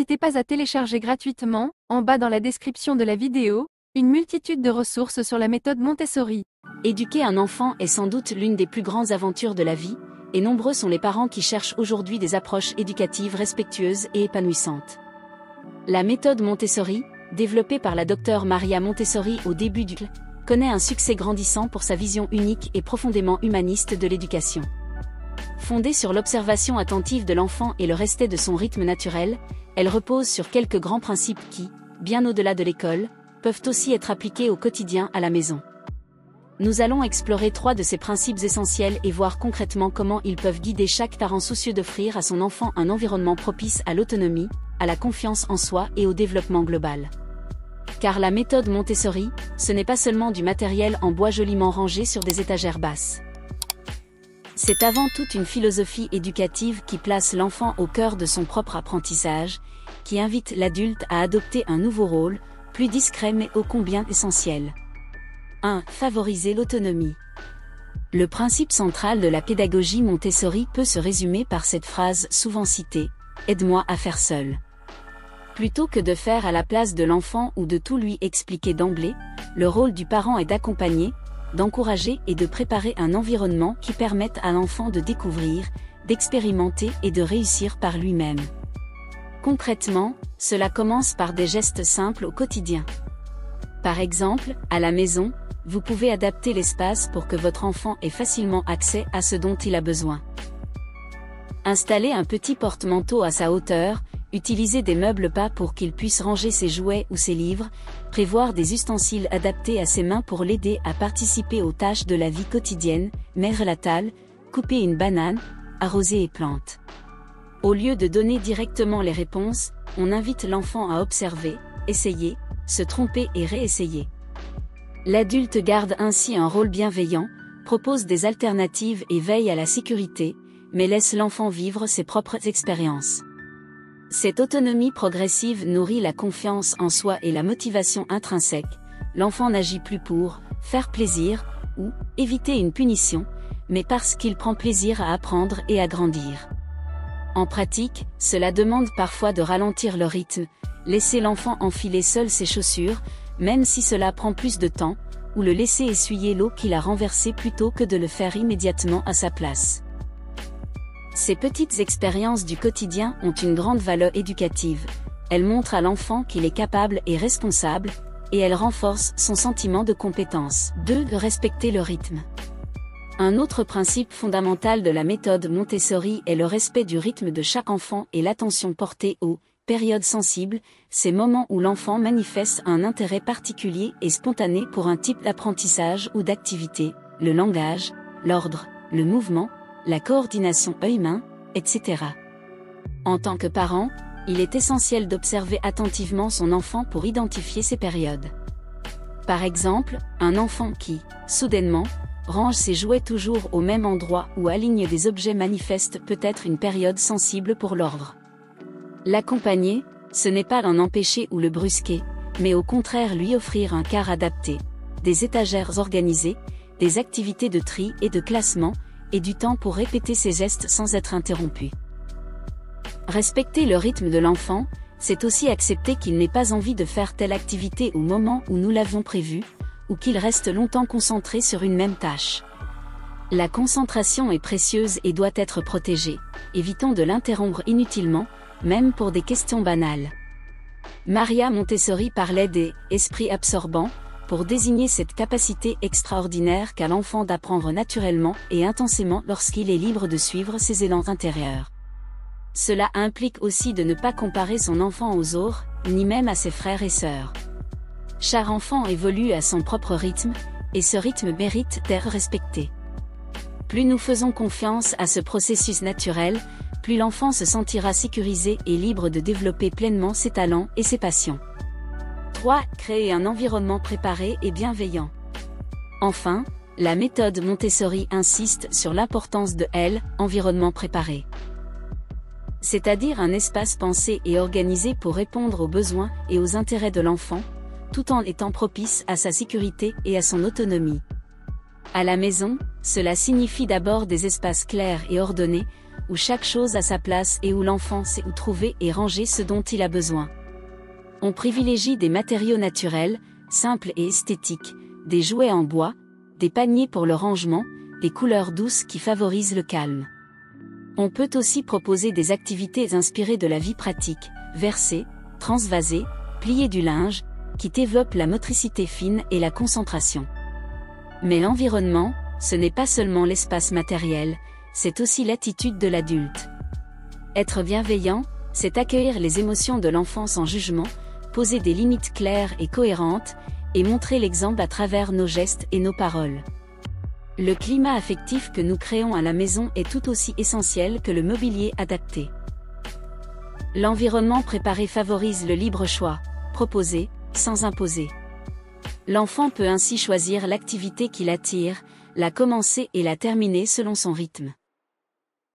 N'hésitez pas à télécharger gratuitement, en bas dans la description de la vidéo, une multitude de ressources sur la méthode Montessori. Éduquer un enfant est sans doute l'une des plus grandes aventures de la vie, et nombreux sont les parents qui cherchent aujourd'hui des approches éducatives respectueuses et épanouissantes. La méthode Montessori, développée par la docteure Maria Montessori au début du siècle, connaît un succès grandissant pour sa vision unique et profondément humaniste de l'éducation. Fondée sur l'observation attentive de l'enfant et le respect de son rythme naturel, elle repose sur quelques grands principes qui, bien au-delà de l'école, peuvent aussi être appliqués au quotidien à la maison. Nous allons explorer 3 de ces principes essentiels et voir concrètement comment ils peuvent guider chaque parent soucieux d'offrir à son enfant un environnement propice à l'autonomie, à la confiance en soi et au développement global. Car la méthode Montessori, ce n'est pas seulement du matériel en bois joliment rangé sur des étagères basses. C'est avant tout une philosophie éducative qui place l'enfant au cœur de son propre apprentissage, qui invite l'adulte à adopter un nouveau rôle, plus discret mais ô combien essentiel. 1. Favoriser l'autonomie. Le principe central de la pédagogie Montessori peut se résumer par cette phrase souvent citée « Aide-moi à faire seul ». Plutôt que de faire à la place de l'enfant ou de tout lui expliquer d'emblée, le rôle du parent est d'accompagner, d'encourager et de préparer un environnement qui permette à l'enfant de découvrir, d'expérimenter et de réussir par lui-même. Concrètement, cela commence par des gestes simples au quotidien. Par exemple, à la maison, vous pouvez adapter l'espace pour que votre enfant ait facilement accès à ce dont il a besoin. Installer un petit porte-manteau à sa hauteur, utiliser des meubles bas pour qu'il puisse ranger ses jouets ou ses livres, prévoir des ustensiles adaptés à ses mains pour l'aider à participer aux tâches de la vie quotidienne, mettre la table, couper une banane, arroser les plantes. Au lieu de donner directement les réponses, on invite l'enfant à observer, essayer, se tromper et réessayer. L'adulte garde ainsi un rôle bienveillant, propose des alternatives et veille à la sécurité, mais laisse l'enfant vivre ses propres expériences. Cette autonomie progressive nourrit la confiance en soi et la motivation intrinsèque. L'enfant n'agit plus pour faire plaisir ou éviter une punition, mais parce qu'il prend plaisir à apprendre et à grandir. En pratique, cela demande parfois de ralentir le rythme, laisser l'enfant enfiler seul ses chaussures, même si cela prend plus de temps, ou le laisser essuyer l'eau qu'il a renversée plutôt que de le faire immédiatement à sa place. Ces petites expériences du quotidien ont une grande valeur éducative. Elles montrent à l'enfant qu'il est capable et responsable, et elles renforcent son sentiment de compétence. 2. De respecter le rythme. Un autre principe fondamental de la méthode Montessori est le respect du rythme de chaque enfant et l'attention portée aux périodes sensibles, ces moments où l'enfant manifeste un intérêt particulier et spontané pour un type d'apprentissage ou d'activité, le langage, l'ordre, le mouvement, la coordination œil-main, etc. En tant que parent, il est essentiel d'observer attentivement son enfant pour identifier ces périodes. Par exemple, un enfant qui, soudainement, range ses jouets toujours au même endroit ou aligne des objets manifeste peut être une période sensible pour l'ordre. L'accompagner, ce n'est pas l'en empêcher ou le brusquer, mais au contraire lui offrir un cadre adapté, des étagères organisées, des activités de tri et de classement, et du temps pour répéter ses gestes sans être interrompu. Respecter le rythme de l'enfant, c'est aussi accepter qu'il n'ait pas envie de faire telle activité au moment où nous l'avions prévu, ou qu'il reste longtemps concentré sur une même tâche. La concentration est précieuse et doit être protégée, évitons de l'interrompre inutilement, même pour des questions banales. Maria Montessori parlait des « esprits absorbants », pour désigner cette capacité extraordinaire qu'a l'enfant d'apprendre naturellement et intensément lorsqu'il est libre de suivre ses élans intérieurs. Cela implique aussi de ne pas comparer son enfant aux autres, ni même à ses frères et sœurs. Chaque enfant évolue à son propre rythme, et ce rythme mérite d'être respecté. Plus nous faisons confiance à ce processus naturel, plus l'enfant se sentira sécurisé et libre de développer pleinement ses talents et ses passions. 3. Créer un environnement préparé et bienveillant. Enfin, la méthode Montessori insiste sur l'importance de l'environnement préparé. C'est-à-dire un espace pensé et organisé pour répondre aux besoins et aux intérêts de l'enfant, tout en étant propice à sa sécurité et à son autonomie. À la maison, cela signifie d'abord des espaces clairs et ordonnés, où chaque chose a sa place et où l'enfant sait où trouver et ranger ce dont il a besoin. On privilégie des matériaux naturels, simples et esthétiques, des jouets en bois, des paniers pour le rangement, des couleurs douces qui favorisent le calme. On peut aussi proposer des activités inspirées de la vie pratique, verser, transvaser, plier du linge, qui développent la motricité fine et la concentration. Mais l'environnement, ce n'est pas seulement l'espace matériel, c'est aussi l'attitude de l'adulte. Être bienveillant, c'est accueillir les émotions de l'enfant sans jugement, poser des limites claires et cohérentes, et montrer l'exemple à travers nos gestes et nos paroles. Le climat affectif que nous créons à la maison est tout aussi essentiel que le mobilier adapté. L'environnement préparé favorise le libre choix, proposer, sans imposer. L'enfant peut ainsi choisir l'activité qui l'attire, la commencer et la terminer selon son rythme.